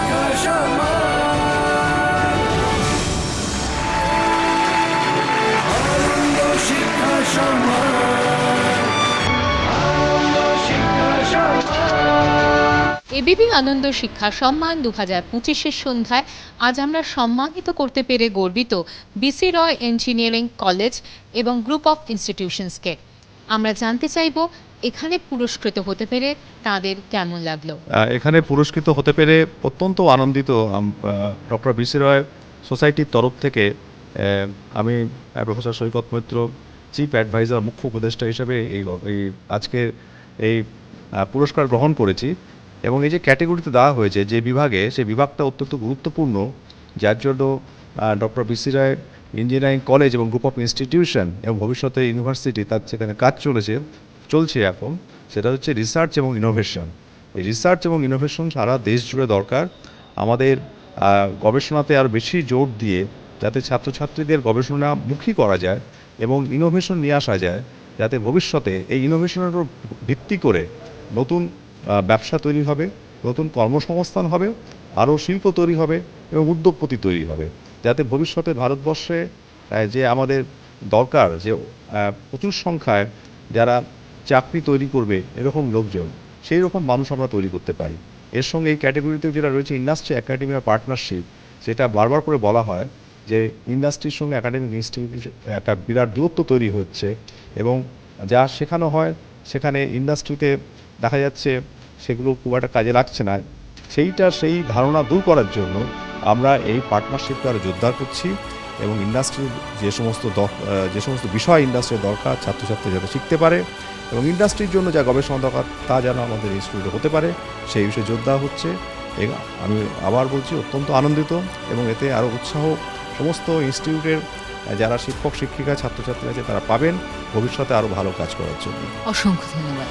শিক্ষা সম্মান, আনন্দ শিক্ষা সম্মান, আনন্দ শিক্ষা সম্মান। এবিবি আনন্দ শিক্ষা সম্মান 2025-এর সন্ধ্যায় আজ আমরা সম্মানিত করতে পেরে গর্বিত বিসি রয় ইঞ্জিনিয়ারিং কলেজ এবং গ্রুপ অফ ইনস্টিটিউশনসকে। আমরা জানতে চাইব এখানে পুরস্কৃত হতে পেরে তাদের কেমন লাগলো। এখানে পুরস্কৃত হতে পেরে অত্যন্ত আনন্দিত। ডক্টর বিসি রয় সোসাইটির তরফ থেকে আমি প্রফেসর সৈকত মৈত্র, চিফ অ্যাডভাইজার, মুখ্য উপদেষ্টা হিসেবে এই আজকে এই পুরস্কার গ্রহণ করেছি। এবং এই যে ক্যাটেগরিতে দেওয়া হয়েছে যে বিভাগে, সেই বিভাগটা অত্যন্ত গুরুত্বপূর্ণ, যার জন্য ডক্টর বিসি রায় ইঞ্জিনিয়ারিং কলেজ এবং গ্রুপ অফ ইনস্টিটিউশন এবং ভবিষ্যতে ইউনিভার্সিটি তার সেখানে কাজ চলছে এখন, সেটা হচ্ছে রিসার্চ এবং ইনোভেশন। এই রিসার্চ এবং ইনোভেশন সারা দেশ জুড়ে দরকার। আমাদের গবেষণাতে আরও বেশি জোর দিয়ে যাতে ছাত্রছাত্রীদের গবেষণামুখী করা যায় এবং ইনোভেশন নিয়ে আসা যায়, যাতে ভবিষ্যতে এই ইনোভেশনের উপর ভিত্তি করে নতুন ব্যবসা তৈরি হবে, নতুন কর্মসংস্থান হবে, আরও শিল্প তৈরি হবে এবং উদ্যোগপতি তৈরি হবে, যাতে ভবিষ্যতে ভারতবর্ষে যে আমাদের দরকার যে প্রচুর সংখ্যায় যারা চাকরি তৈরি করবে এরকম লোকজন, সেই রকম মানুষ আমরা তৈরি করতে পারি। এর সঙ্গে এই ক্যাটেগরিতে যেটা রয়েছে ইন্ডাস্ট্রি একাডেমিক পার্টনারশিপ, সেটা বারবার করে বলা হয় যে ইন্ডাস্ট্রির সঙ্গে একাডেমিক ইনস্টিটিউট একটা বিরাট দূরত্ব তৈরি হচ্ছে এবং যা শেখানো হয় সেখানে ইন্ডাস্ট্রিতে দেখা যাচ্ছে সেগুলো খুব একটা কাজে লাগছে না। সেই ধারণা দূর করার জন্য আমরা এই পার্টনারশিপকে আরও জোরদার করছি এবং ইন্ডাস্ট্রির যে সমস্ত বিষয় ইন্ডাস্ট্রির দরকার ছাত্রছাত্রী যাতে শিখতে পারে এবং ইন্ডাস্ট্রির জন্য যা গবেষণা দরকার তা যেন আমাদের ইনস্টিটিউটে হতে পারে, সেই বিষয়ে জোর দেওয়া হচ্ছে। আমি আবার বলছি, অত্যন্ত আনন্দিত এবং এতে আরও উৎসাহ সমস্ত ইনস্টিটিউটের যারা শিক্ষক শিক্ষিকা ছাত্রছাত্রী আছে তারা পাবেন ভবিষ্যতে আরও ভালো কাজ করার জন্য। অসংখ্য ধন্যবাদ।